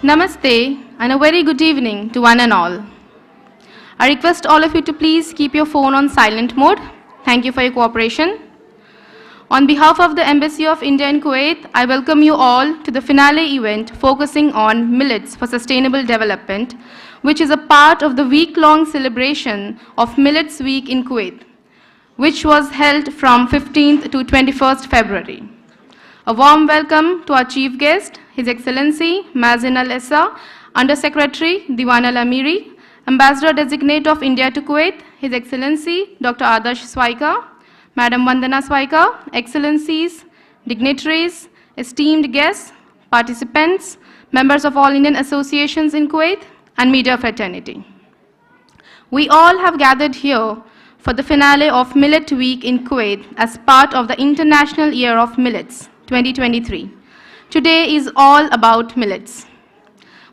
Namaste and a very good evening to one and all. I request all of you to please keep your phone on silent mode. Thank you for your cooperation. On behalf of the Embassy of India in Kuwait, I welcome you all to the finale event focusing on Millets for Sustainable Development, which is a part of the week-long celebration of Millets Week in Kuwait, which was held from 15th to 21st February. A warm welcome to our chief guest, His Excellency Mazen Al-Essa, Under-Secretary Diwan Al-Amiri, Ambassador Designate of India to Kuwait, His Excellency Dr. Adarsh Swaika, Madam Vandana Swaika, Excellencies, dignitaries, esteemed guests, participants, members of all Indian associations in Kuwait, and media fraternity. We all have gathered here for the finale of Millet Week in Kuwait as part of the International Year of Millets 2023. Today is all about millets.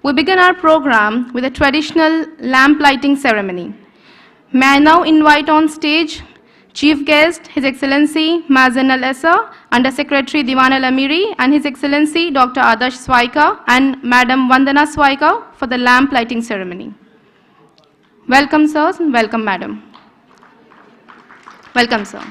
We begin our program with a traditional lamp lighting ceremony. May I now invite on stage Chief Guest, His Excellency Mazen Al-Essa, Under Secretary Diwan Al-Amiri, and His Excellency Dr. Adarsh Swaika and Madam Vandana Swaika for the lamp lighting ceremony. Welcome, sirs, and welcome, madam. Welcome, sir.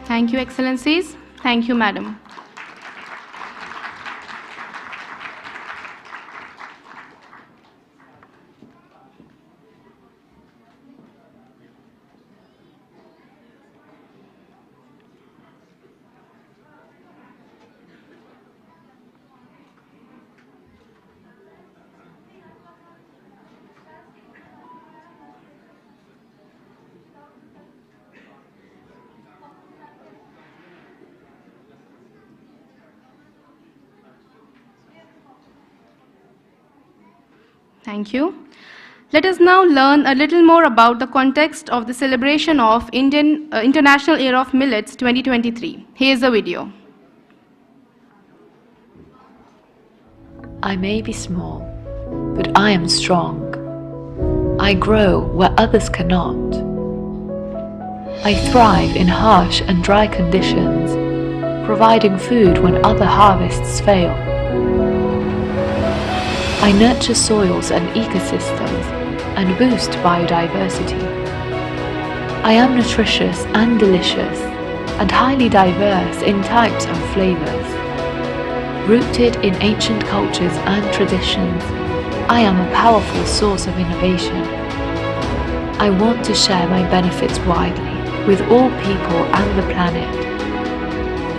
Thank you, Excellencies. Thank you, Madam. Thank you. Let us now learn a little more about the context of the celebration of International Year of Millets 2023. Here is a video. I may be small, but I am strong. I grow where others cannot. I thrive in harsh and dry conditions, providing food when other harvests fail. I nurture soils and ecosystems and boost biodiversity. I am nutritious and delicious and highly diverse in types and flavors. Rooted in ancient cultures and traditions, I am a powerful source of innovation. I want to share my benefits widely with all people and the planet.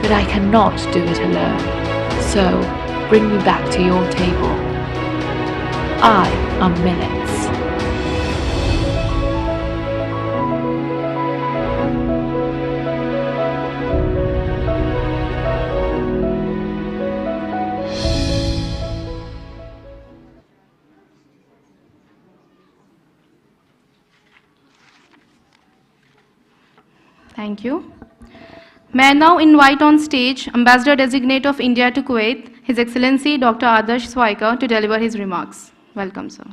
But I cannot do it alone, so bring me back to your table. I am Millets. Thank you. May I now invite on stage Ambassador Designate of India to Kuwait, His Excellency Dr. Adarsh Swaika, to deliver his remarks. Welcome, sir.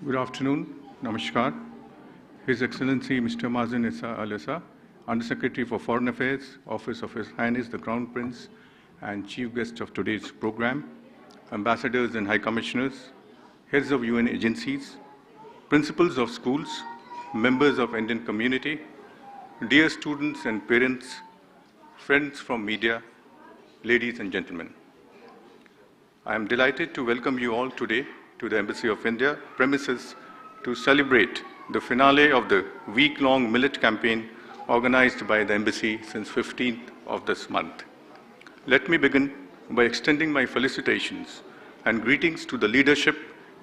Good afternoon. Namaskar. His Excellency Mr. Mazen Issa Alessa, Undersecretary for Foreign Affairs, Office of His Highness the Crown Prince, and Chief Guest of today's program, Ambassadors and High Commissioners, Heads of UN agencies, Principals of schools, members of Indian community, dear students and parents, friends from media, ladies and gentlemen. I am delighted to welcome you all today to the Embassy of India premises to celebrate the finale of the week-long millet campaign organized by the Embassy since 15th of this month. Let me begin by extending my felicitations and greetings to the leadership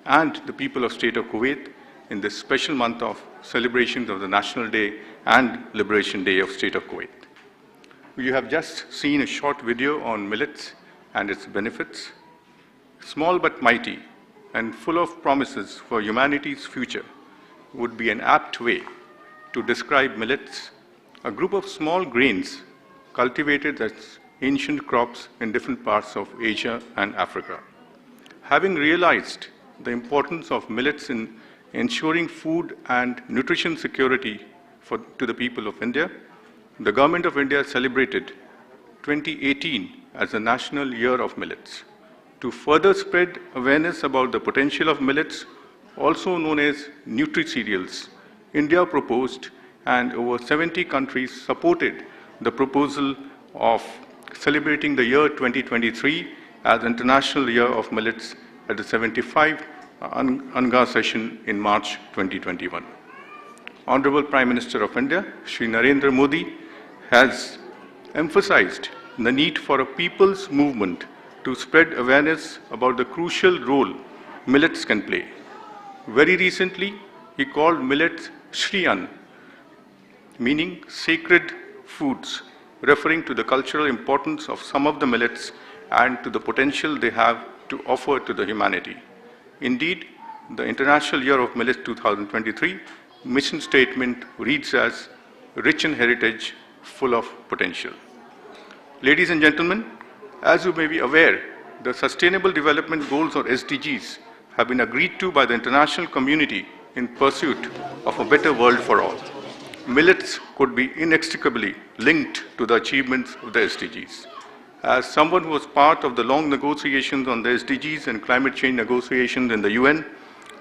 and the people of State of Kuwait in this special month of celebrations of the National Day and Liberation Day of State of Kuwait. You have just seen a short video on millets and its benefits. Small but mighty and full of promises for humanity's future would be an apt way to describe millets, a group of small grains cultivated as ancient crops in different parts of Asia and Africa. Having realized the importance of millets in ensuring food and nutrition security to the people of India, the Government of India celebrated 2018 as the National Year of Millets. To further spread awareness about the potential of millets, also known as nutri-cereals, India proposed and over 70 countries supported the proposal of celebrating the year 2023 as International Year of Millets at the 75th UNGA session in March 2021. Honorable Prime Minister of India, Shri Narendra Modi, has emphasized the need for a people's movement to spread awareness about the crucial role millets can play. Very recently, he called millets Shriyan, meaning sacred foods, referring to the cultural importance of some of the millets and to the potential they have to offer to the humanity. Indeed, the International Year of Millets 2023 mission statement reads as rich in heritage, full of potential. Ladies and gentlemen, as you may be aware, the Sustainable Development Goals or SDGs have been agreed to by the international community in pursuit of a better world for all. Millets could be inextricably linked to the achievements of the SDGs. As someone who was part of the long negotiations on the SDGs and climate change negotiations in the UN,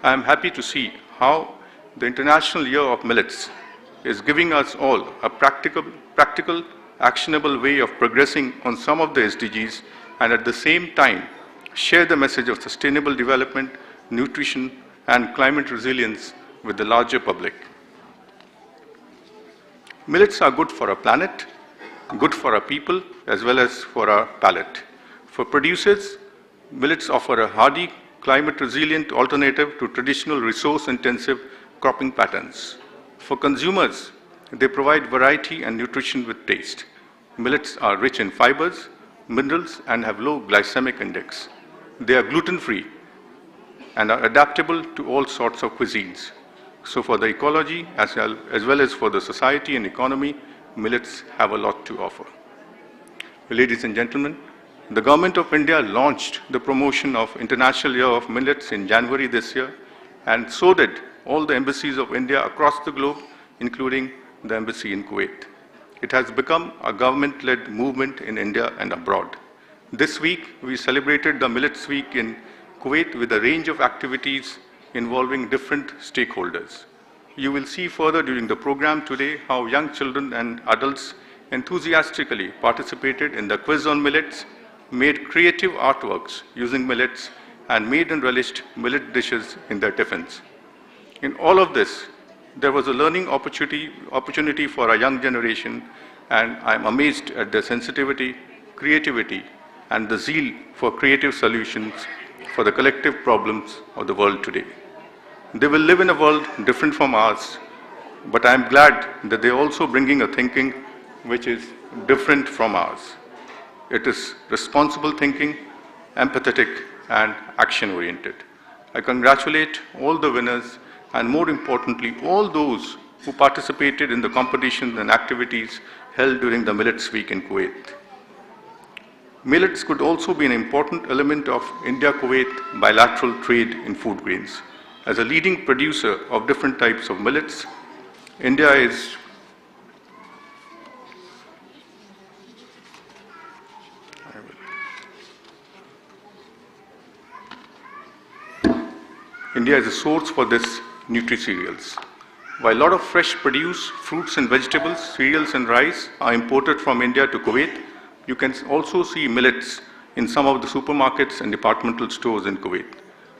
I am happy to see how the International Year of Millets is giving us all a practical, actionable way of progressing on some of the SDGs and at the same time share the message of sustainable development, nutrition, and climate resilience with the larger public. Millets are good for our planet, good for our people, as well as for our palate. For producers, millets offer a hardy, climate-resilient alternative to traditional resource-intensive cropping patterns. For consumers, they provide variety and nutrition with taste. Millets are rich in fibers, minerals, and have low glycemic index. They are gluten-free and are adaptable to all sorts of cuisines. So for the ecology, as well as for the society and economy, millets have a lot to offer. Ladies and gentlemen, the Government of India launched the promotion of International Year of Millets in January this year, and so did all the embassies of India across the globe, including the embassy in Kuwait. It has become a government-led movement in India and abroad. This week, we celebrated the Millets Week in Kuwait with a range of activities involving different stakeholders. You will see further during the program today how young children and adults enthusiastically participated in the quiz on millets, made creative artworks using millets, and made and relished millet dishes in their tiffins. In all of this, there was a learning opportunity for our young generation, and I'm amazed at their sensitivity, creativity, and the zeal for creative solutions for the collective problems of the world today. They will live in a world different from ours, but I'm glad that they're also bringing a thinking which is different from ours. It is responsible thinking, empathetic, and action-oriented. I congratulate all the winners and, more importantly, all those who participated in the competitions and activities held during the Millets Week in Kuwait. Millets could also be an important element of India-Kuwait bilateral trade in food grains. As a leading producer of different types of millets, India is a source for this nutri-cereals. While a lot of fresh produce, fruits and vegetables, cereals and rice are imported from India to Kuwait, you can also see millets in some of the supermarkets and departmental stores in Kuwait.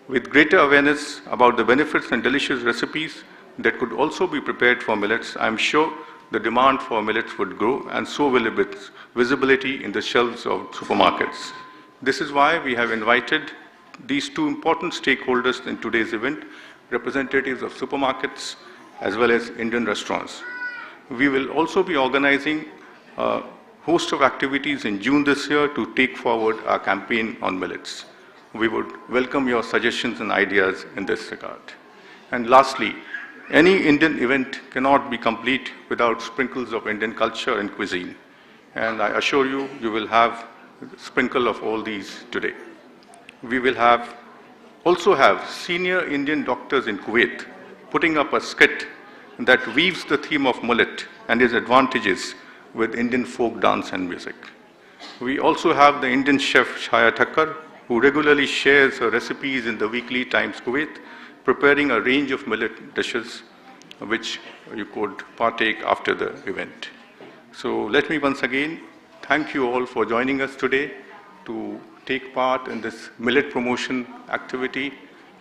With greater awareness about the benefits and delicious recipes that could also be prepared for millets, I'm sure the demand for millets would grow, and so will its visibility in the shelves of supermarkets. This is why we have invited these two important stakeholders in today's event, representatives of supermarkets as well as Indian restaurants. We will also be organizing a host of activities in June this year to take forward our campaign on millets. We would welcome your suggestions and ideas in this regard. And lastly, any Indian event cannot be complete without sprinkles of Indian culture and cuisine. And I assure you, you will have a sprinkle of all these today. We will also have senior Indian doctors in Kuwait putting up a skit that weaves the theme of millet and its advantages with Indian folk dance and music. We also have the Indian chef Shaya Thakkar, who regularly shares her recipes in the weekly Times Kuwait, preparing a range of millet dishes which you could partake after the event. So let me once again thank you all for joining us today to take part in this millet promotion activity.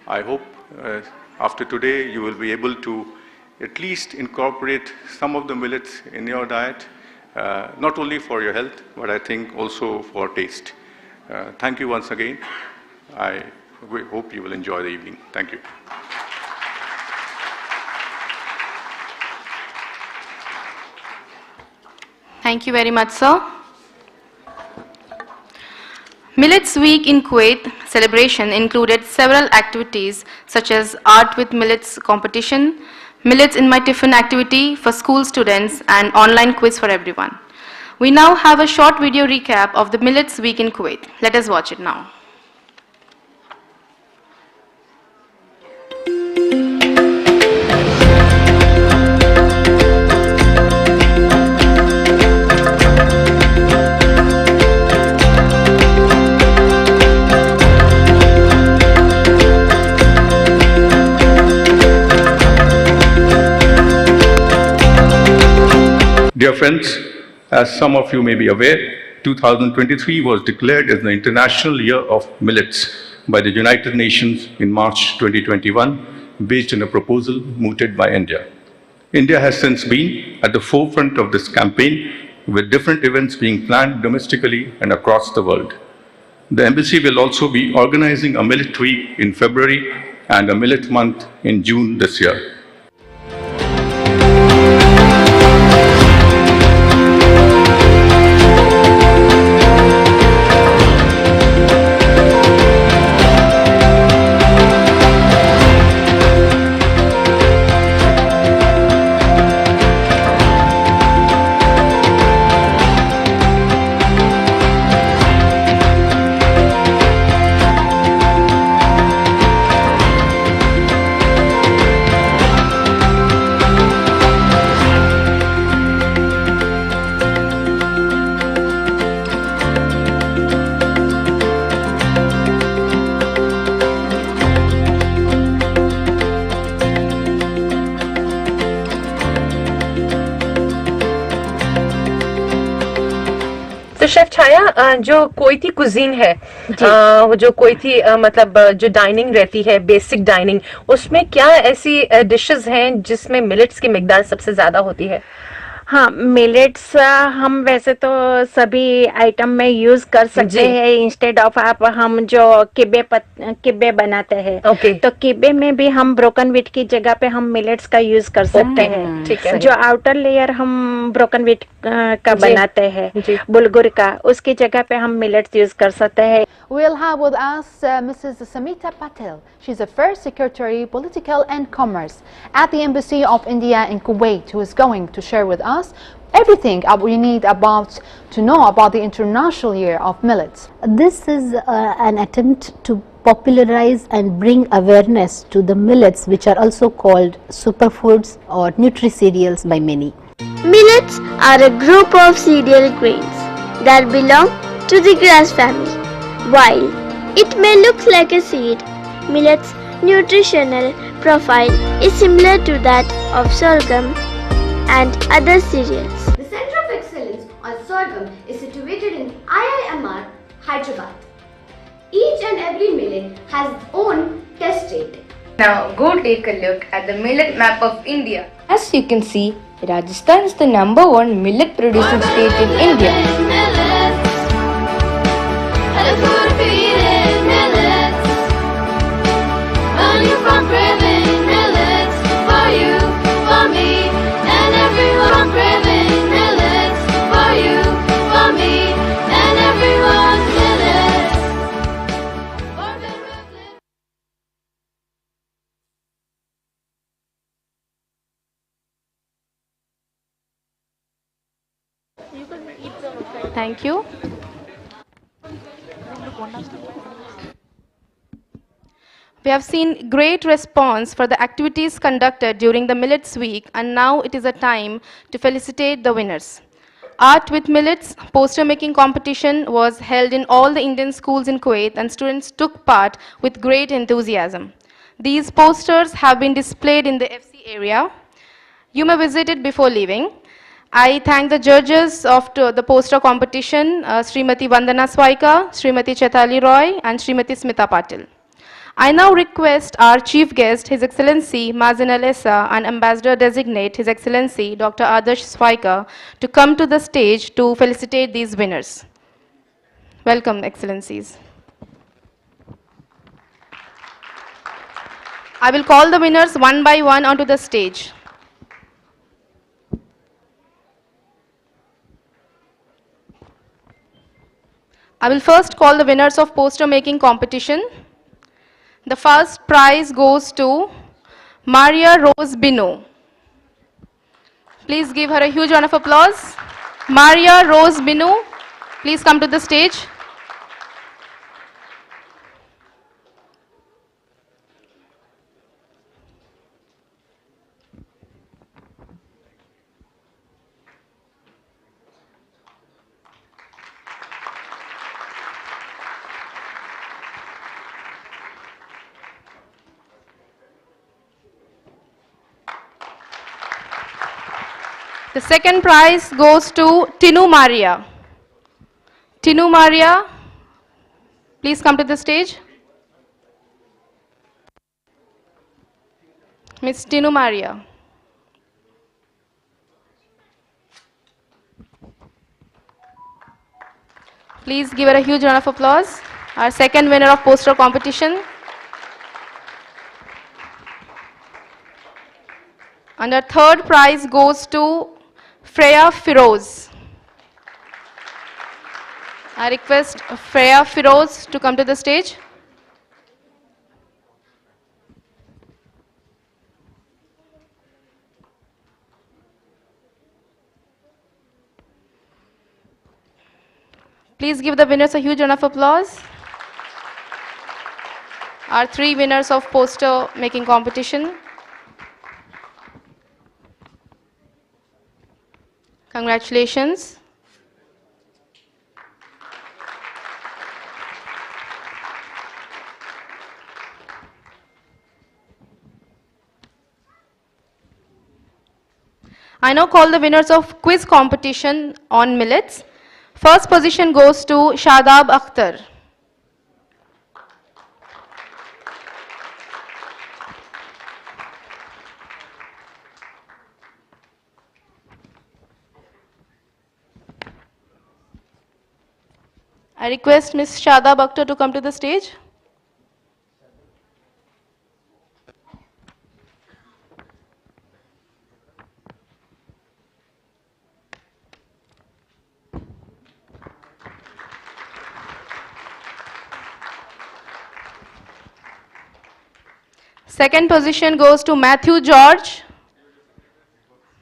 I hope after today you will be able to at least incorporate some of the millets in your diet, not only for your health, but I think also for taste. Thank you once again. I hope you will enjoy the evening. Thank you. Thank you very much, sir. Millets Week in Kuwait celebration included several activities such as Art with Millets competition, Millets in My Tiffin activity for school students, and online quiz for everyone. We now have a short video recap of the Millets Week in Kuwait. Let us watch it now. Dear friends, as some of you may be aware, 2023 was declared as the International Year of Millets by the United Nations in March 2021, based on a proposal mooted by India. India has since been at the forefront of this campaign, with different events being planned domestically and across the world. The Embassy will also be organizing a Millet Week in February and a Millet Month in June this year. Chef Chhaya, जो कोईती cuisine है, जो कोईती मतलब जो dining रहती है, basic dining, उसमें क्या ऐसी डिशेस हैं जिसमें मिलेट्स की मिकदार सबसे ज्यादा होती है? हाँ, मिलेट्स हम वैसे तो सभी आइटम में यूज कर सकते हैं इंस्टेड ऑफ आप हम जो किब्बे बनाते हैं तो किब्बे में भी हम ब्रोकन व्हीट की जगह पे हम मिलेट्स का यूज कर सकते हैं। ठीक है। जो आउटर लेयर हम ब्रोकन व्हीट का बनाते हैं बुलगुर का, उसकी जगह पे हम मिलेट्स यूज कर सकते हैं। We'll have with us Mrs. Samita Patel. She's the first Secretary, Political and Commerce at the Embassy of India in Kuwait, who is going to share with us everything we need to know about the International Year of Millets. This is an attempt to popularize and bring awareness to the millets, which are also called superfoods or nutri-cereals by many. Millets are a group of cereal grains that belong to the grass family. While it may look like a seed, millet's nutritional profile is similar to that of sorghum and other cereals. The Center of Excellence on Sorghum is situated in IIMR, Hyderabad. Each and every millet has its own test rate. Now go take a look at the millet map of India. As you can see, Rajasthan is the #1 millet producing state in India. Thank you. We have seen great response for the activities conducted during the Millets Week, and now it is a time to felicitate the winners. Art with Millets poster making competition was held in all the Indian schools in Kuwait, and students took part with great enthusiasm. These posters have been displayed in the FC area. You may visit it before leaving. I thank the judges of the poster competition, Srimati Vandana Swaika, Srimati Chetali Roy, and Srimati Smita Patil. I now request our chief guest, His Excellency Mazen Alessa, and Ambassador Designate, His Excellency Dr. Adarsh Swaika, to come to the stage to felicitate these winners. Welcome, Excellencies. I will call the winners one by one onto the stage. I will first call the winners of poster making competition. The first prize goes to Maria Rose Bino. Please give her a huge round of applause. Maria Rose Bino, please come to the stage. The second prize goes to Tinu Maria. Tinu Maria, please come to the stage. Miss Tinu Maria. Please give her a huge round of applause. Our second winner of poster competition. And our third prize goes to Freya Firoz. I request Freya Firoz to come to the stage. Please give the winners a huge round of applause. Our three winners of poster making competition. Congratulations. I now call the winners of quiz competition on millets. First position goes to Shadab Akhtar. I request Ms. Shadab Akhtar to come to the stage. Second position goes to Matthew George.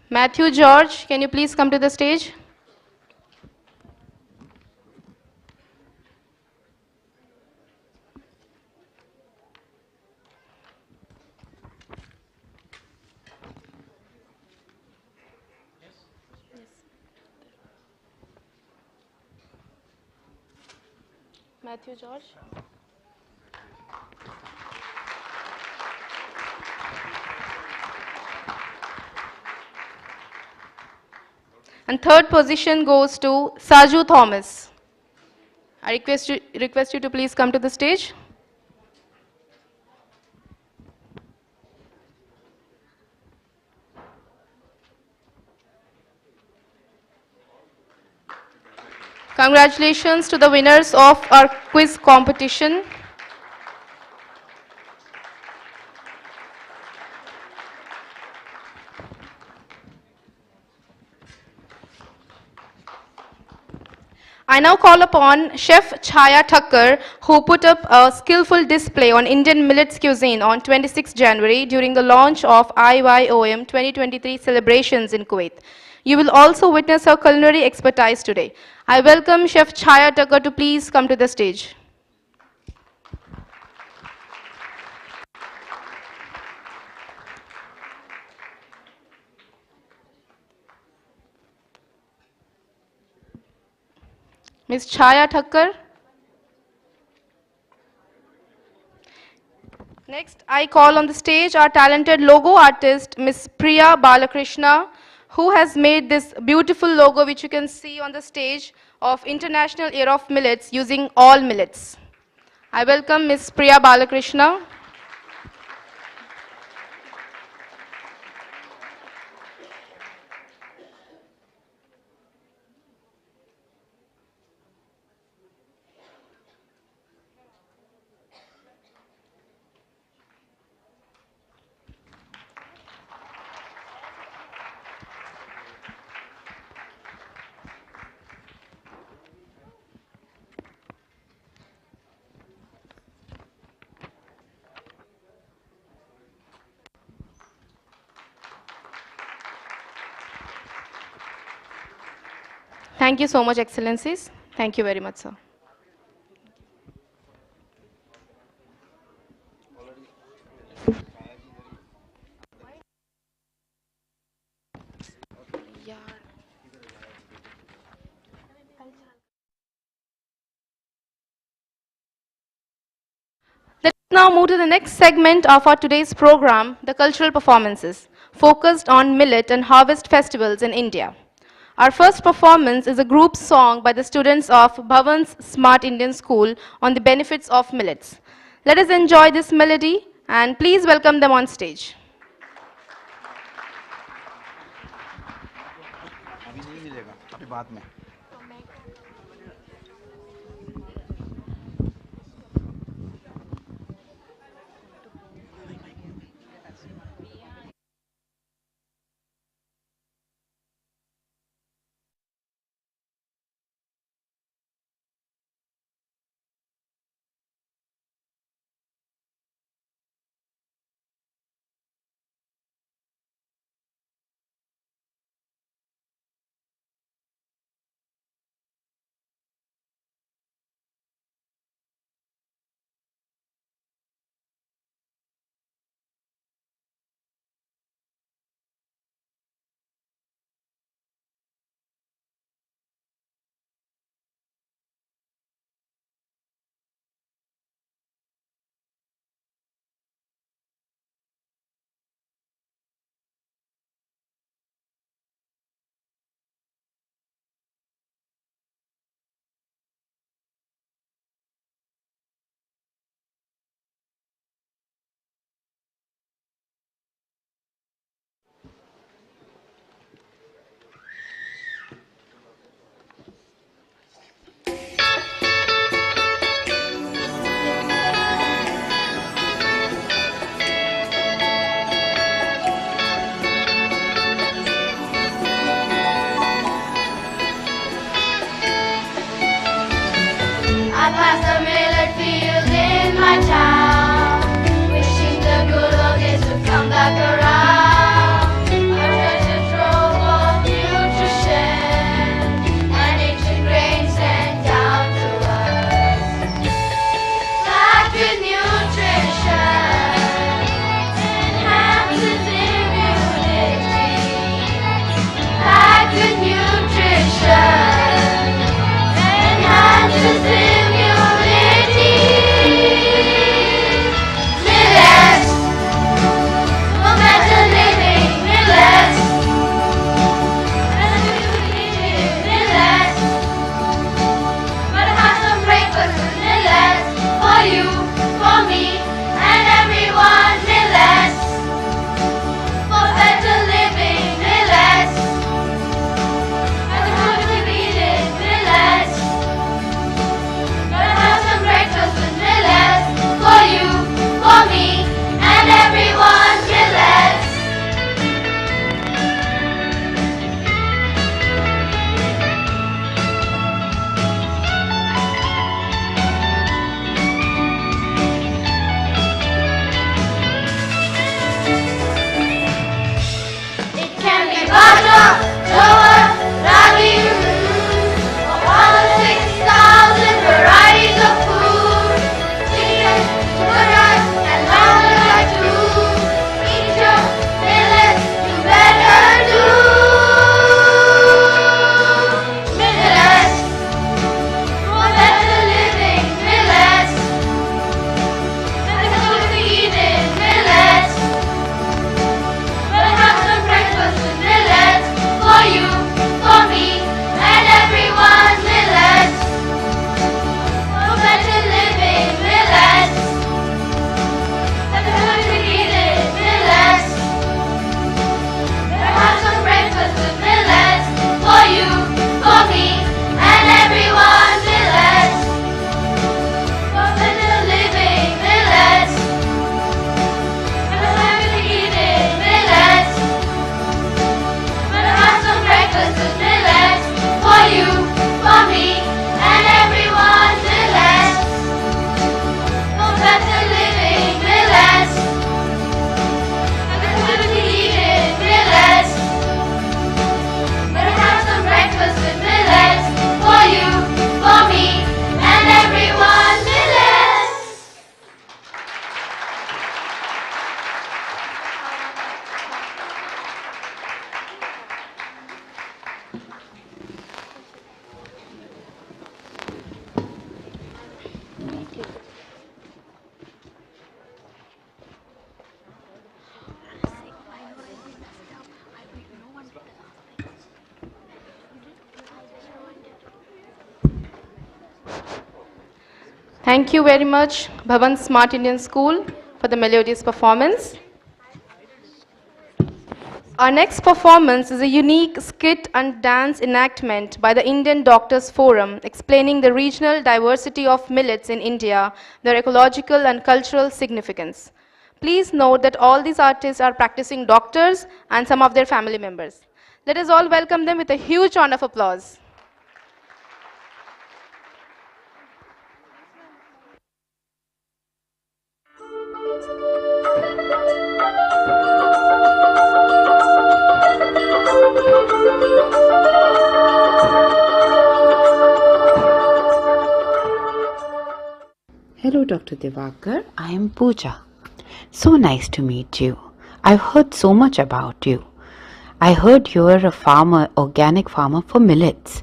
Matthew George, can you please come to the stage? Matthew George. And third position goes to Saju Thomas. I request you to please come to the stage. Congratulations to the winners of our quiz competition. I now call upon Chef Chaya Thakkar, who put up a skillful display on Indian millets cuisine on 26 January during the launch of IYOM 2023 celebrations in Kuwait. You will also witness her culinary expertise today. I welcome Chef Chaya Thakkar to please come to the stage. Ms. Chaya Thakkar. Next, I call on the stage our talented logo artist, Ms. Priya Balakrishna, who has made this beautiful logo, which you can see on the stage, of International Year of Millets using all millets. I welcome Ms. Priya Balakrishna. Thank you so much, Excellencies. Thank you very much, sir. Let's now move to the next segment of our today's program, the cultural performances, focused on millet and harvest festivals in India. Our first performance is a group song by the students of Bhavan's Smart Indian School on the benefits of millets. Let us enjoy this melody and please welcome them on stage. अभी नहीं मिलेगा, अभी बाद में। I pass the millet field in my town, wishing the good old days would come back around. A treasure trove of nutrition and ancient grains sent down to us. Packed with nutrition, enhances immunity. Packed with nutrition, enhances immunity. Thank you very much, Bhavan Smart Indian School, for the melodious performance. Our next performance is a unique skit and dance enactment by the Indian Doctors Forum, explaining the regional diversity of millets in India, their ecological and cultural significance. Please note that all these artists are practicing doctors and some of their family members. Let us all welcome them with a huge round of applause. Hello, Dr. Divakar. I am Pooja. So nice to meet you. I've heard so much about you. I heard you're a farmer, organic farmer for millets.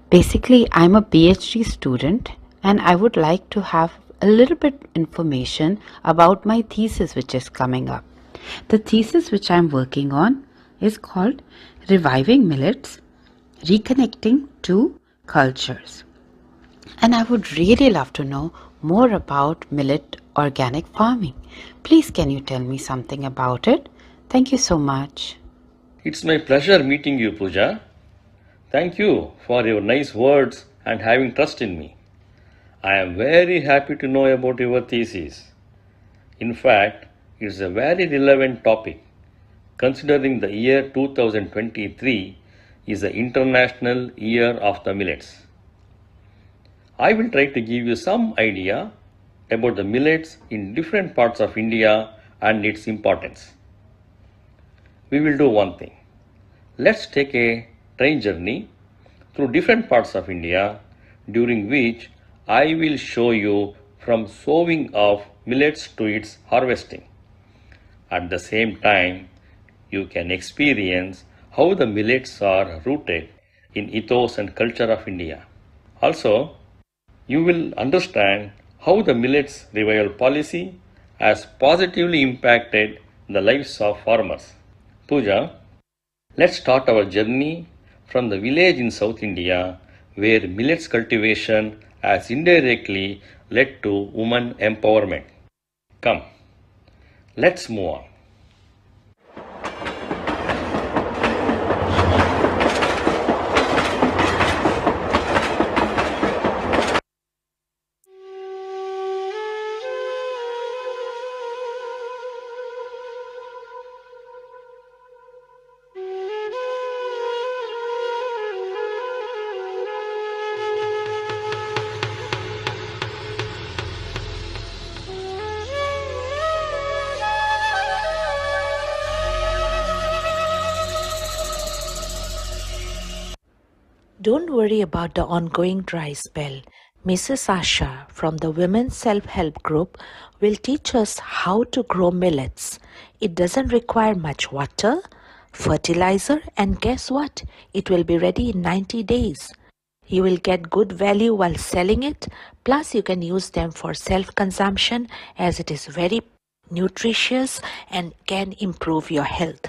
Basically, I'm a PhD student and I would like to have a little bit information about my thesis which is coming up. The thesis which I'm working on is called Reviving Millets, Reconnecting Two Cultures. And I would really love to know more about millet organic farming. Please, can you tell me something about it? Thank you so much. It's my pleasure meeting you, Pooja. Thank you for your nice words and having trust in me. I am very happy to know about your thesis. In fact, it's a very relevant topic considering the year 2023 is the International Year of the Millets. I will try to give you some idea about the millets in different parts of India and its importance. We will do one thing. Let's take a train journey through different parts of India, during which I will show you from sowing of millets to its harvesting. At the same time, you can experience how the millets are rooted in ethos and culture of India. Also, you will understand how the millets revival policy has positively impacted the lives of farmers. Pooja, let's start our journey from the village in South India where millets cultivation has indirectly led to women empowerment. Come, let's move on. Don't worry about the ongoing dry spell. Mrs. Asha from the Women's Self-Help Group will teach us how to grow millets. It doesn't require much water, fertilizer, and guess what? It will be ready in 90 days. You will get good value while selling it, plus you can use them for self-consumption as it is very nutritious and can improve your health.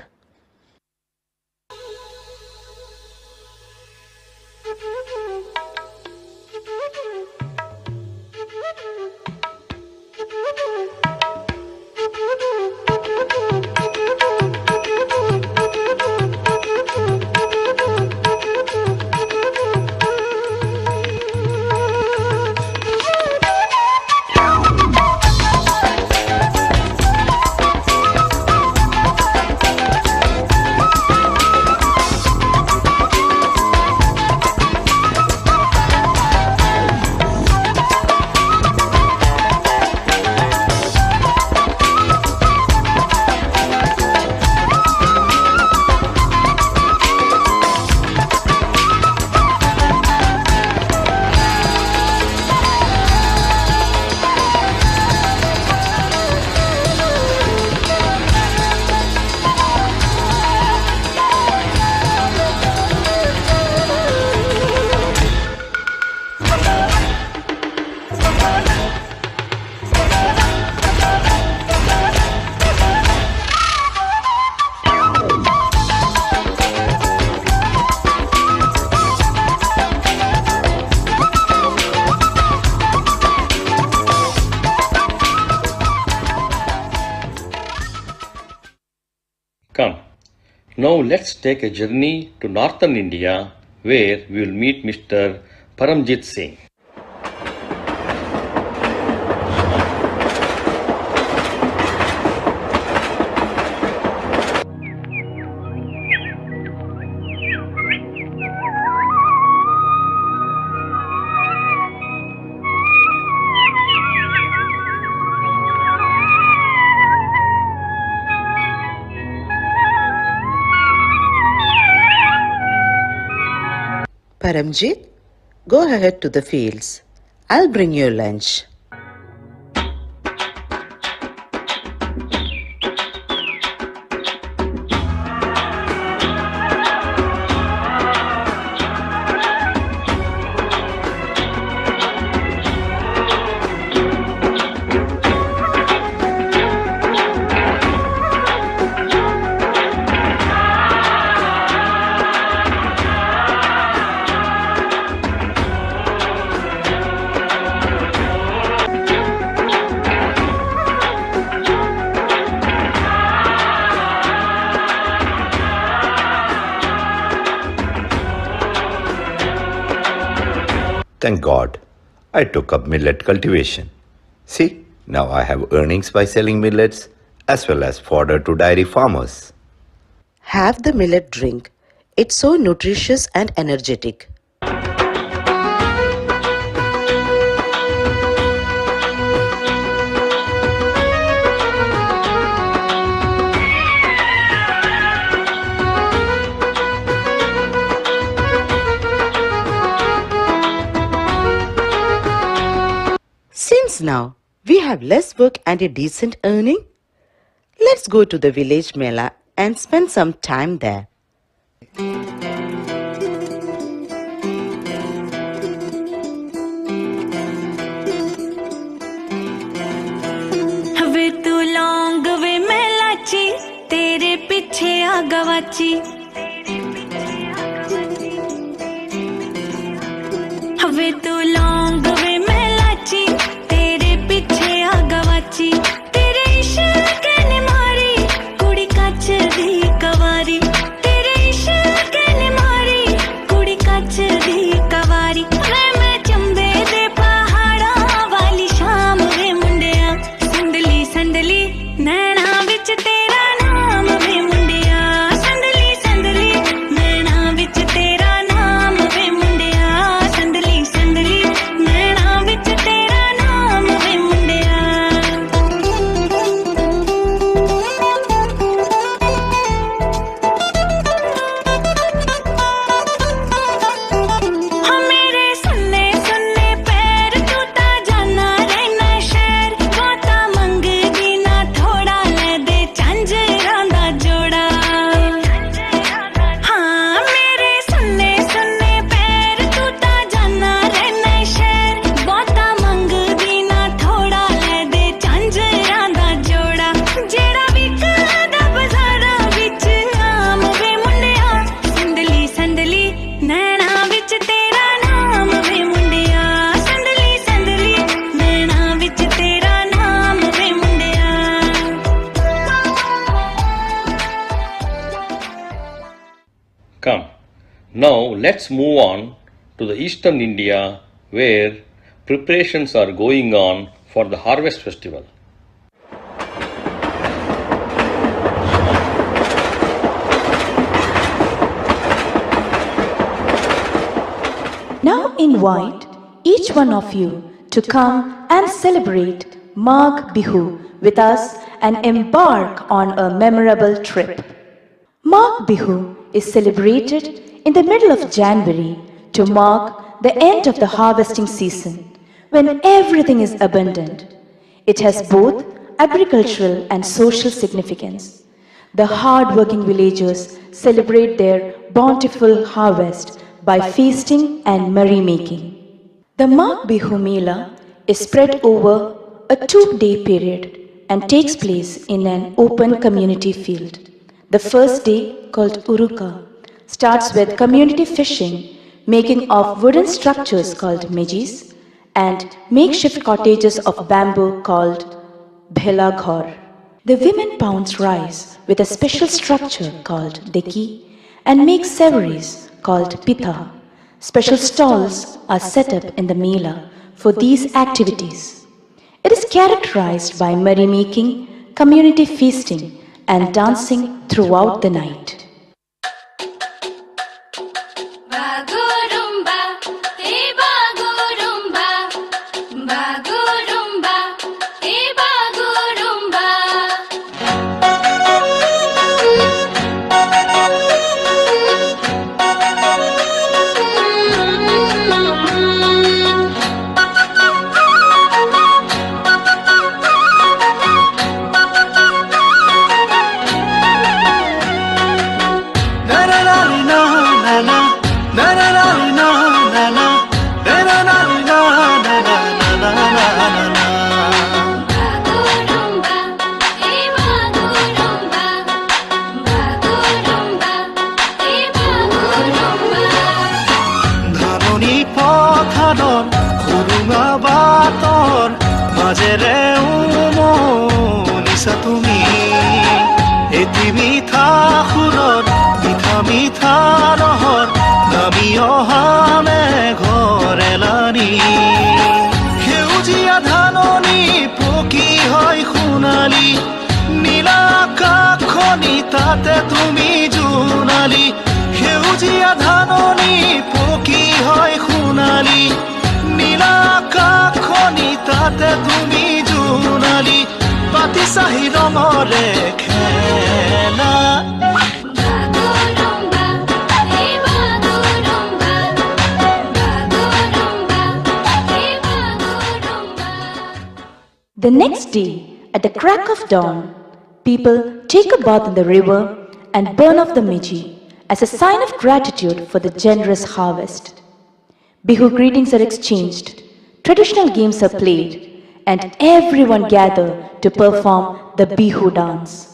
Now let's take a journey to northern India where we will meet Mr. Paramjit Singh. Paramjit, go ahead to the fields. I'll bring you lunch. Thank God, I took up millet cultivation. See, now I have earnings by selling millets as well as fodder to dairy farmers. Have the millet drink. It's so nutritious and energetic. Since now we have less work and a decent earning, let's go to the village mela and spend some time there. वे तू लौंग वे मैं लाची तेरे पीछे आ गवाची वे तू लौंग वे मैं लाची तेरे पीछे आ गवाची तेरे इश्क ने मारी कुड़ी कच दी कवारी तेरे इश्क ने मारी कुड़ी कच दी कवारी वे मैं चंबे दे पहाड़ा वाली शाम वे मुंडिया संदली संदली नैना विच तेरा नाम वे मुंडिया संदली संदली नैना विच तेरा नाम वे मुंडिया संदली संदली नैना विच तेरा नाम वे मुंडिया हाँ मेरे सुन्ने सुन्ने पैर तू ता जाना रहना शहर बहुता मंगदी ना थोड़ा ले दे झांजरां दा जोड़ा हाँ मेरे सुन्ने सुन्ने पैर तू ता जाना रहना शहर बहुता मंगदी ना थोड़ा ले दे झांजरां दा जोड़ा जेड़ा विकदा बाजारा विच आम वे मुंडिया संदली संदली नैना विच तेरा नाम वे मुंडिया संदली संदली नैना विच तेरा नाम वे मुंडिया Come, now let's move on to the eastern India where preparations are going on for the harvest festival. Now invite each one of you to come and celebrate Magh Bihu with us and embark on a memorable trip. Magh Bihu is celebrated in the middle of January to mark the end of the harvesting season when everything is abundant. It has both agricultural and social significance. The hard-working villagers celebrate their bountiful harvest by feasting and merrymaking. The Magh Bihu Mela is spread over a 2-day period and takes place in an open community field. The first day, called Uruka, starts with community fishing, making of wooden structures called mejis and makeshift cottages of bamboo called bhela ghor. The women pounds rice with a special structure called deki and make savories called pitha. Special stalls are set up in the mela for these activities. It is characterized by merrymaking, community feasting, and dancing throughout the night. তাতে তুমি জোনালি সেউজীয়া ধাননি পকি হয় সোণালী নীলা আকাশখনি তাতে তুমি জোনালী পাতি চাহি ৰঙৰে খেলা The next day, at the crack of dawn, people take a bath in the river and burn off the miji as a sign of gratitude for the generous harvest. Bihu greetings are exchanged, traditional games are played, and everyone gather to perform the Bihu dance.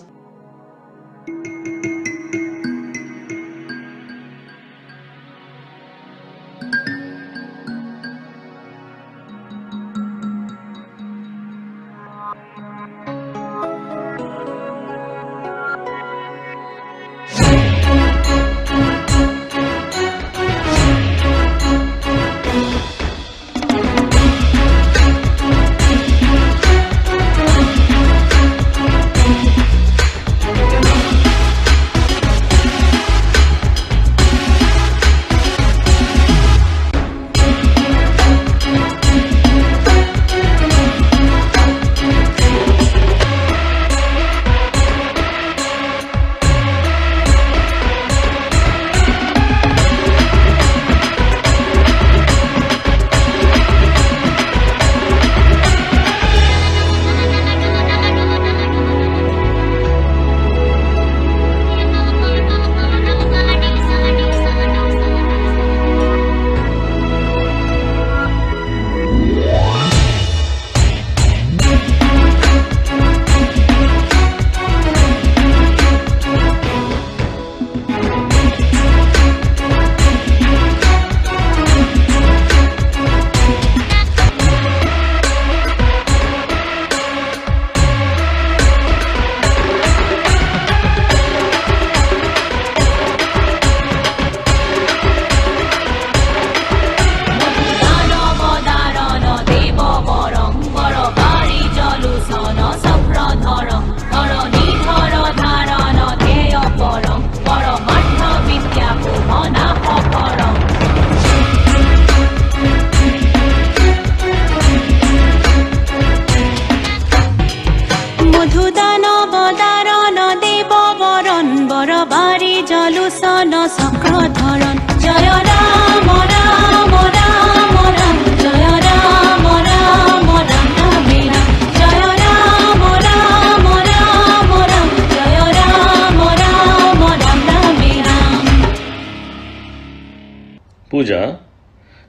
Pooja,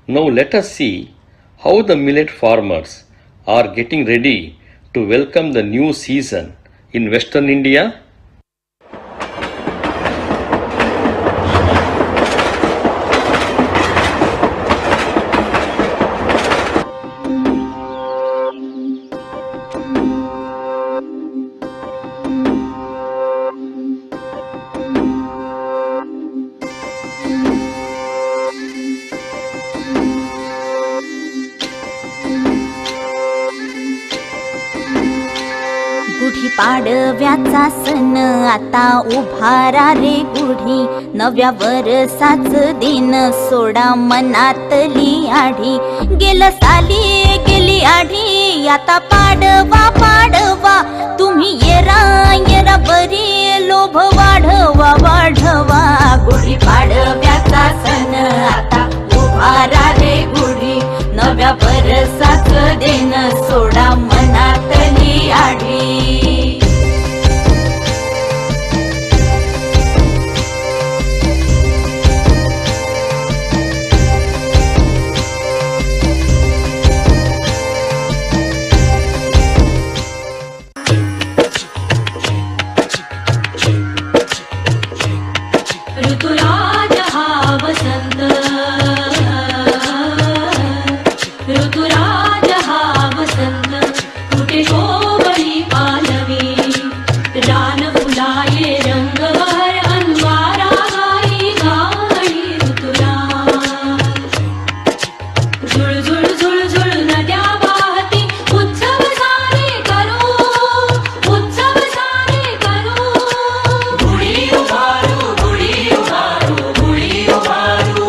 now let us see how the millet farmers are getting ready to welcome the new season in Western India. पाडव्याचा सण आता उभारा रे गुढी, नव्या वर्षाच दिन soda मनातली आढी. गेलं साली गेली आढी, आता पाडवा पाडवा, तुम्ही येरा येरा बरी, लोभ वाढवा वाढवा. गुढी पाडव्याचा सण आता उभारा रे गुढी, नव्या वर्षाच दिन सोडा मनातली आढी. ऋतुराज हा वसंत, ऋतुराज हा वसंत, कुठे कोवळी पालवी, रान फुलाये रंगभर, अन्वारा गाई गाई ऋतुराज. झुळझुळ झुळझुळ नद्या वाहती, उत्सव सारे करू, उत्सव सारे करू. गुढी उभारू, गुढी उभारू, गुढी उभारू,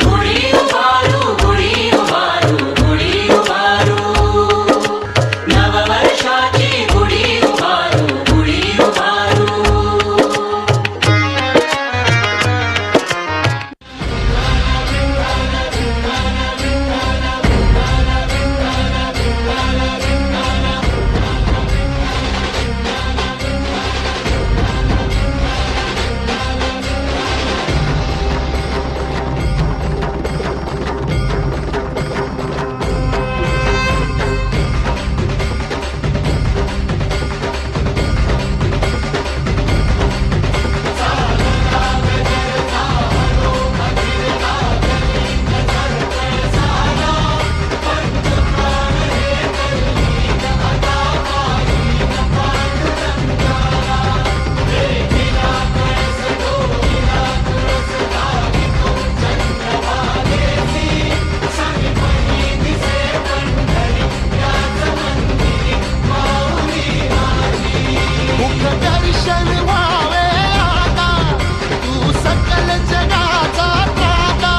गुढी उभारू, गुढी उभारू, गुढी उभारू. नववर्षाची गुढी उभारू, गुढी उभारू. दर्शन व्हावे आता, तू सकल जगाचा त्राता,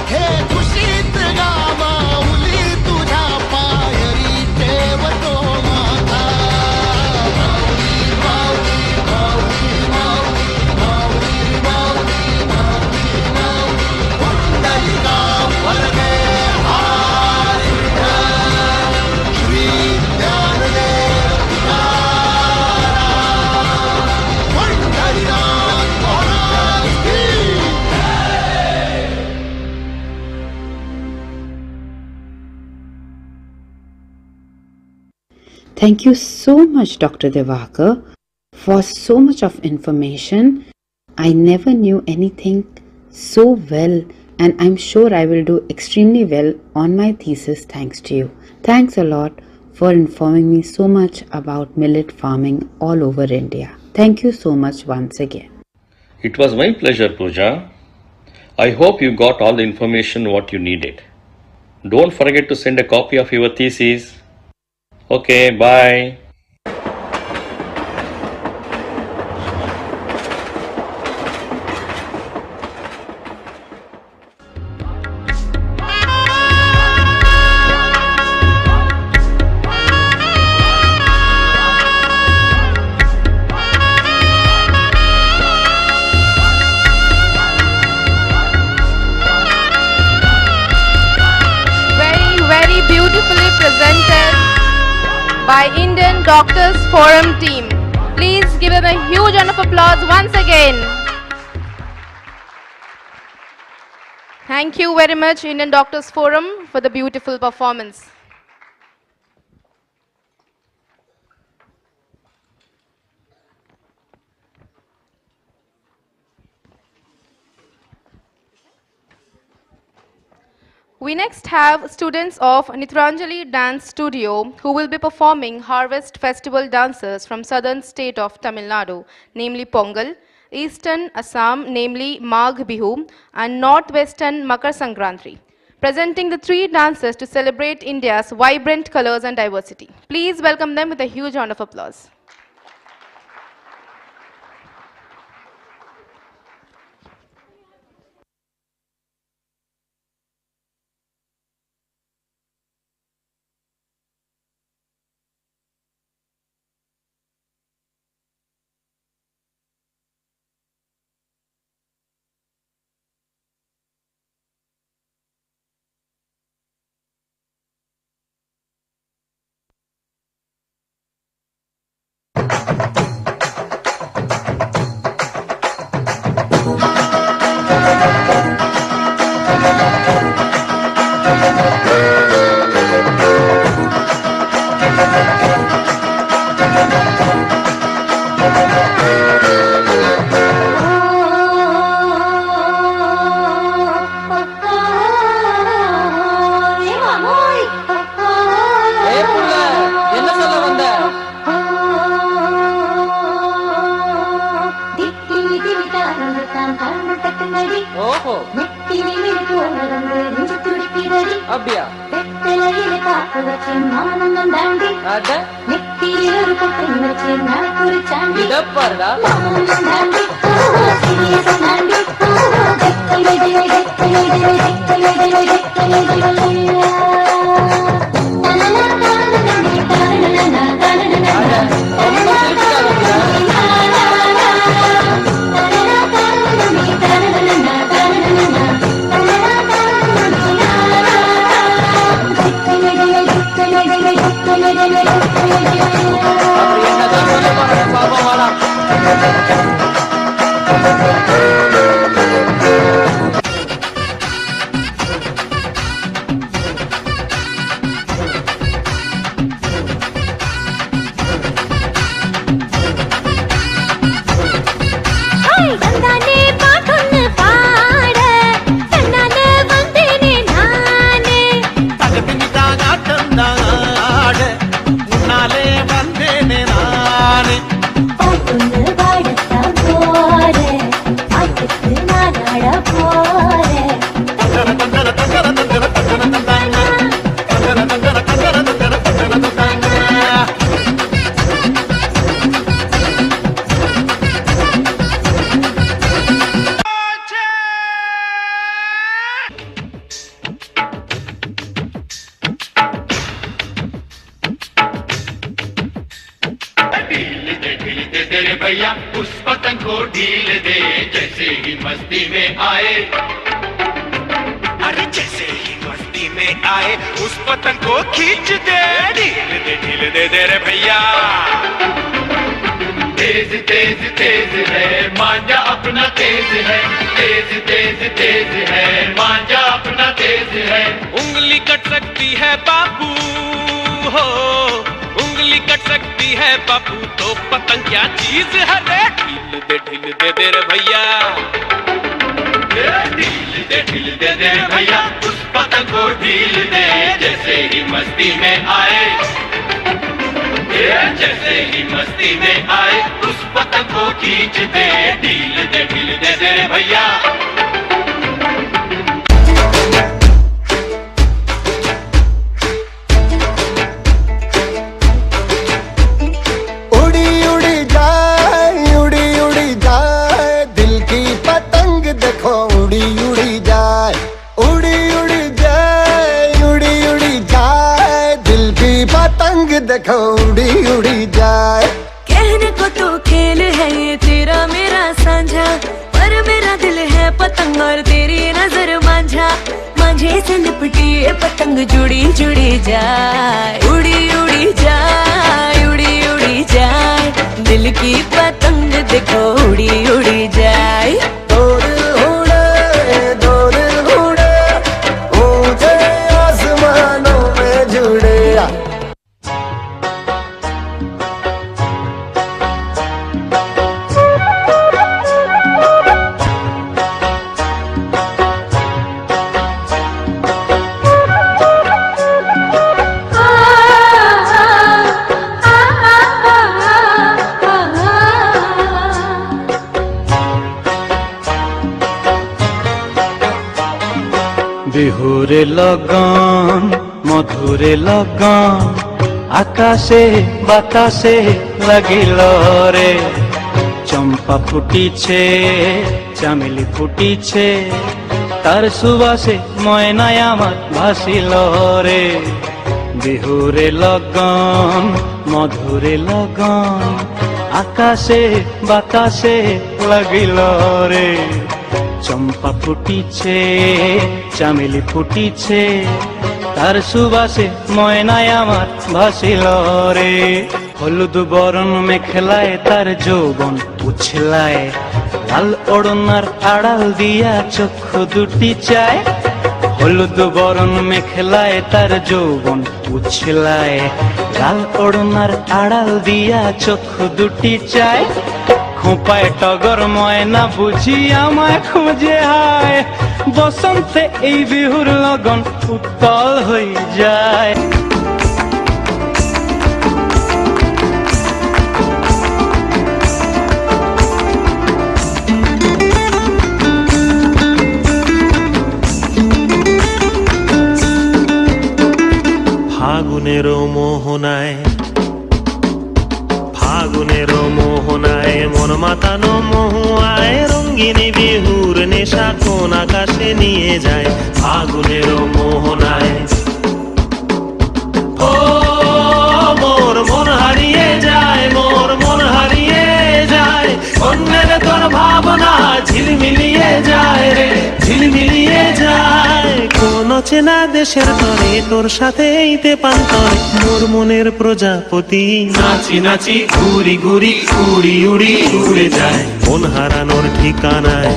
हे खुशीत गावाउली तुझ्या पायरी ठेवतो माता. माऊली माऊली माऊली माऊली माऊली माऊली माऊली, पुंडलिका वरदे हाय Vitthal, Shri Gyandev Thank you so much, Dr. Devakar, for so much of information. I never knew anything so well, and I'm sure I will do extremely well on my thesis thanks to you. Thanks a lot for informing me so much about millet farming all over India. Thank you so much once again. It was my pleasure, Pooja. I hope you got all the information what you needed. Don't forget to send a copy of your thesis. Okay, bye. Very beautifully presented by Indian Doctors Forum team. Please give them a huge round of applause once again. Thank you very much, Indian Doctors Forum, for the beautiful performance. We next have students of Nitranjali Dance Studio who will be performing Harvest Festival dances from southern state of Tamil Nadu, namely Pongal, eastern Assam, namely Magh Bihu, and northwestern Makar Sankranti. presenting the 3 dances to celebrate India's vibrant colors and diversity. Please welcome them with a huge round of applause. লগন মধুরে লগন আকাশে বাতাসে লাগিল রে চম্পা ফুটিছে চামেলি ফুটিছে তার সুবাসে ময়নায় আমার ভাসিল রে বিহুরে লগন মধুরে লগন আকাশে বাতাসে লাগিল রে চম্পা ফুটিছে চামেলি ফুটিছে তার সুবাসে ময়নায় আমার ভাসিল রে হলুদ বরণ মেখলায় তার যৌবন উছলায় লাল ওড়নার আড়াল দিয়া চক্ষু দুটি চায় হলুদ বরণ মেখলায় তার যৌবন উছলায় লাল ওড়নার আড়াল দিয়া চক্ষু দুটি চায় খোঁপায় টগর ময়না বুঝি আমায় খুঁজে হায় বসন্তে এই বিহুর লগন উত্তল হয়ে যায় ফাগুনের মোহনায় মন মাতানো মহুয়ায় রঙ্গিনী বিহুর নেশা কোন আকাশে নিয়ে যায় ফাগুনের মোহনায় ও মোর মন হারিয়ে যায় মোর মন হারিয়ে যায় অন্যের তোর ভাবনা ঝিলমিলিয়ে যায় রে ঝিলমিলিয়ে যায় কোন চেনা দেশের তরে তোর সাথে এইতে পান্তরে মোর মনের প্রজাপতি নাচি নাচি ঘুরি ঘুরি উড়ি উড়ি উড়ে যায় মন হারানোর ঠিকানায়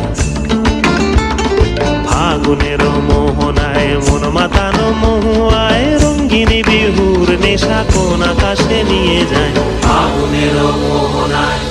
ফাগুনের মোহনায় মন মাতানো মহুয়ায় রঙ্গিনী বিহুর নেশা কোন আকাশে নিয়ে যায় ফাগুনের মোহনায়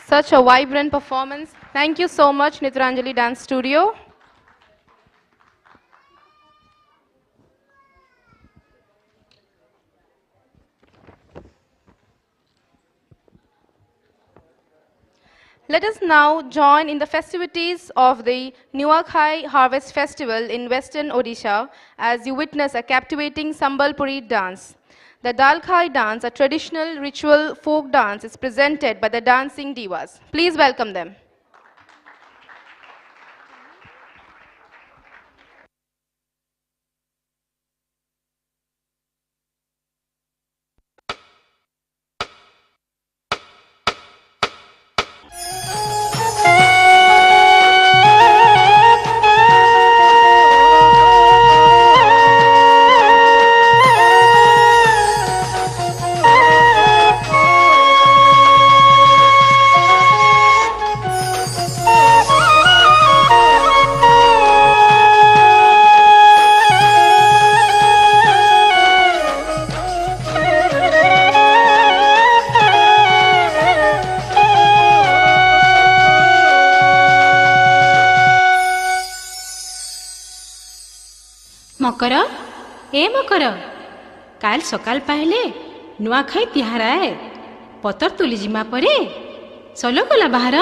Such a vibrant performance. Thank you so much, Nitranjali Dance Studio. Let us now join in the festivities of the Nuakhai Harvest Festival in Western Odisha as you witness a captivating Sambalpuri dance. The Dalkhai dance, a traditional ritual folk dance, is presented by the dancing divas. Please welcome them. मकर ए मकर काल सकाल पाइले नुआखाई तिहाराए पतर तुली जिमा परे चलो गला बाहर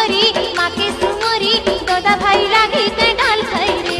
परी माके सुमरी दादा भाई लागी के डाल खाई रे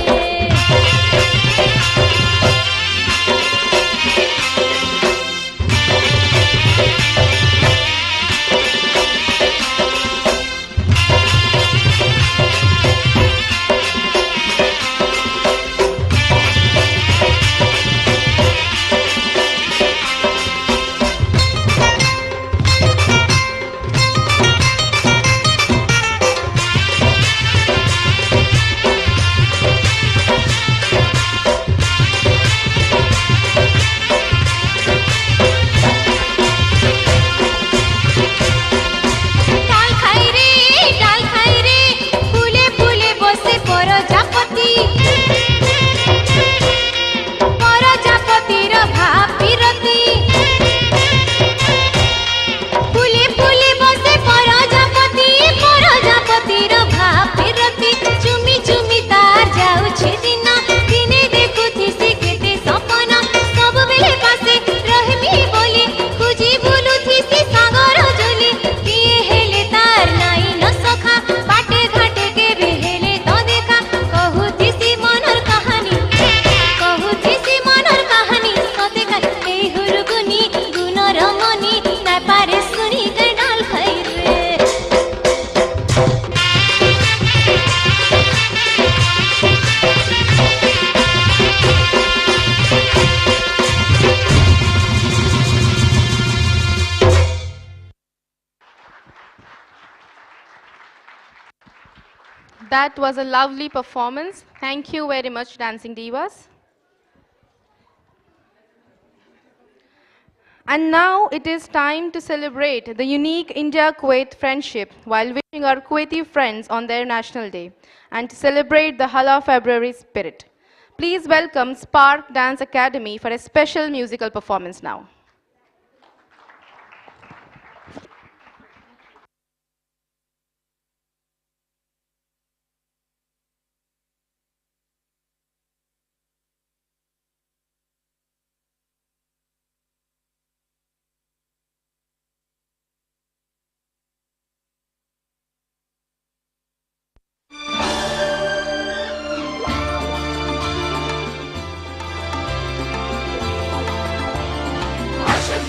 That was a lovely performance. Thank you very much, Dancing Divas. And now it is time to celebrate the unique India-Kuwait friendship while wishing our Kuwaiti friends on their National Day and to celebrate the Hala February spirit. Please welcome Spark Dance Academy for a special musical performance now.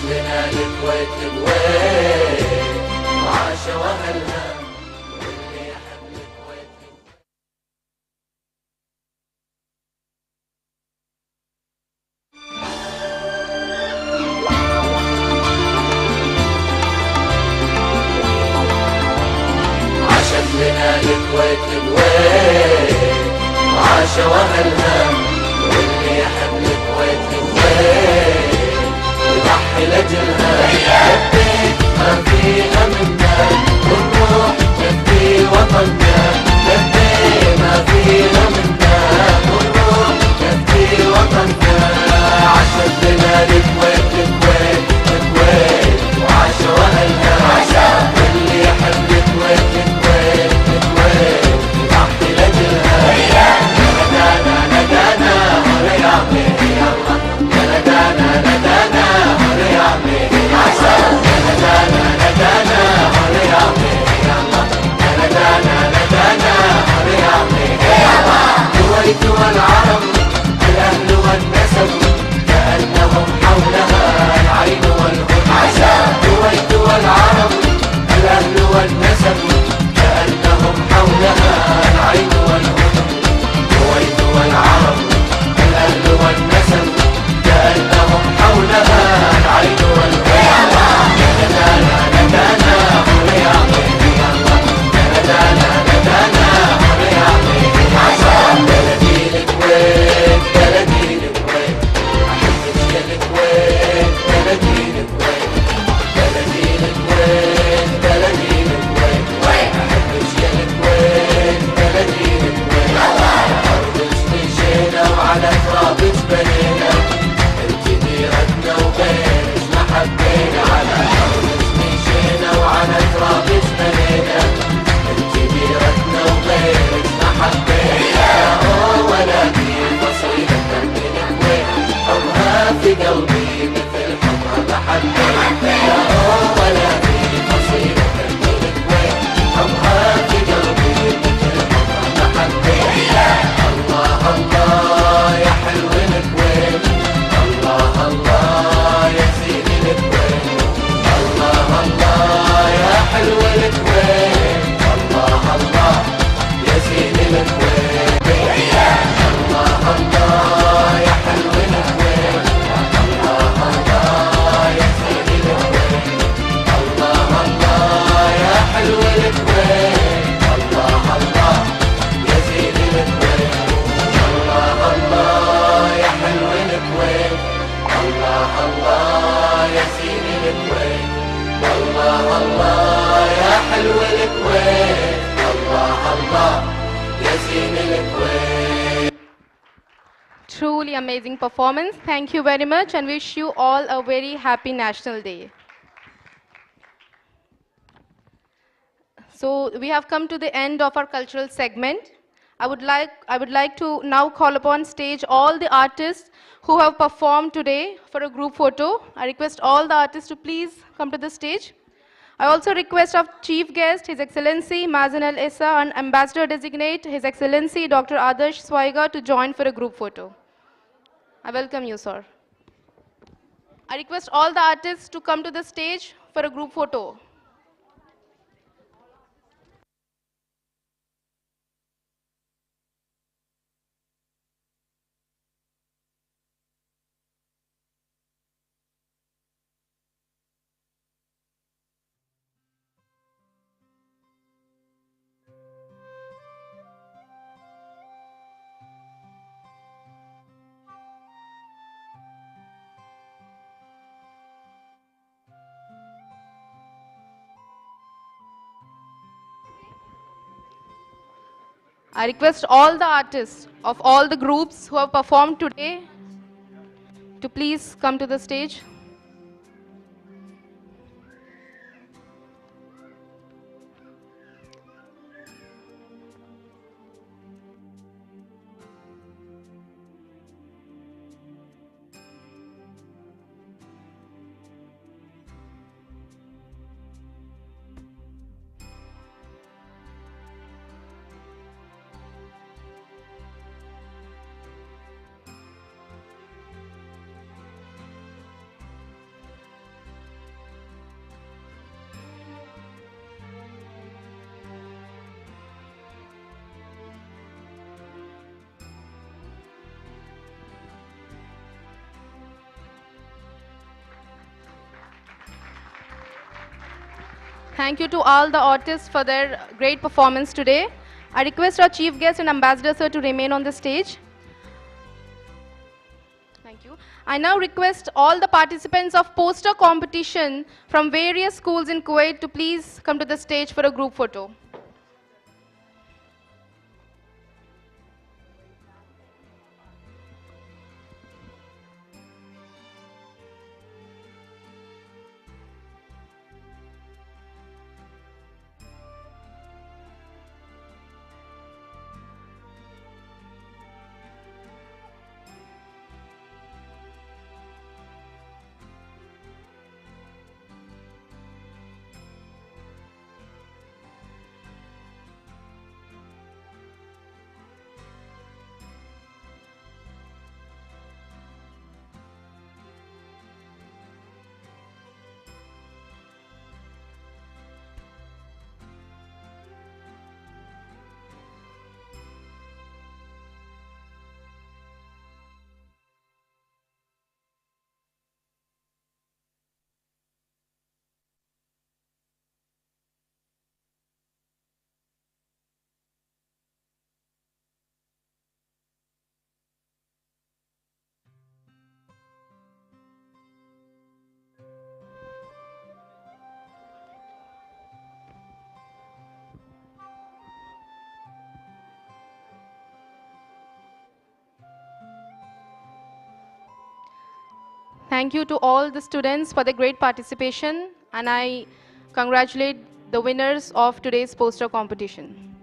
لنا الكويت الكويت وعاش واهلها واللي يحب الكويت عاشت لنا الكويت الكويت وعاش واهلها واللي يحب الكويت الكويت يضحي لأجلها لبيت ما فيها منا والروح تفدي وطننا لبيت ما فيها منا والروح تفدي وطننا عاشت لنا الكويت الكويت الكويت وعاش واهلها واللي يحب الكويت الكويت الكويت يضحي لأجلها ندانا ندانا ورياضي يلا ندانا ندانا ندانا ندانا ندانا الله يا زين الكويت. Truly amazing performance. Thank you very much and wish you all a very happy National Day. So we have come to the end of our cultural segment. I would like to now call upon stage all the artists who have performed today for a group photo. I request all the artists to please come to the stage. I also request our chief guest, His Excellency Mazen Al Issa, and Ambassador Designate, His Excellency Dr. Adarsh Swaiga, to join for a group photo. I welcome you, sir. I request all the artists to come to the stage for a group photo. I request all the artists of all the groups who have performed today to please come to the stage. Thank you to all the artists for their great performance today. I request our chief guest and ambassador, sir, to remain on the stage. Thank you. I now request all the participants of poster competition from various schools in Kuwait to please come to the stage for a group photo. Thank you to all the students for their great participation, and I congratulate the winners of today's poster competition.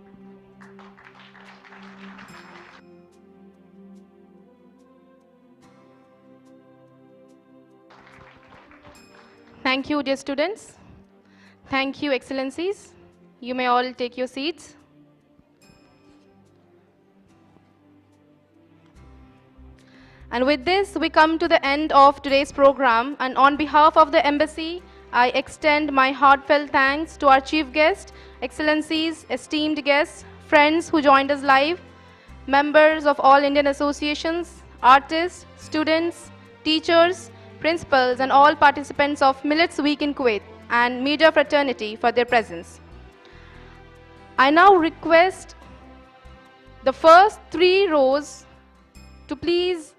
Thank you, dear students. Thank you, Excellencies. You may all take your seats. And with this, we come to the end of today's program. And on behalf of the Embassy, I extend my heartfelt thanks to our chief guest, Excellencies, esteemed guests, friends who joined us live, members of all Indian associations, artists, students, teachers, principals, and all participants of Millets Week in Kuwait and media fraternity for their presence. I now request the first 3 rows to please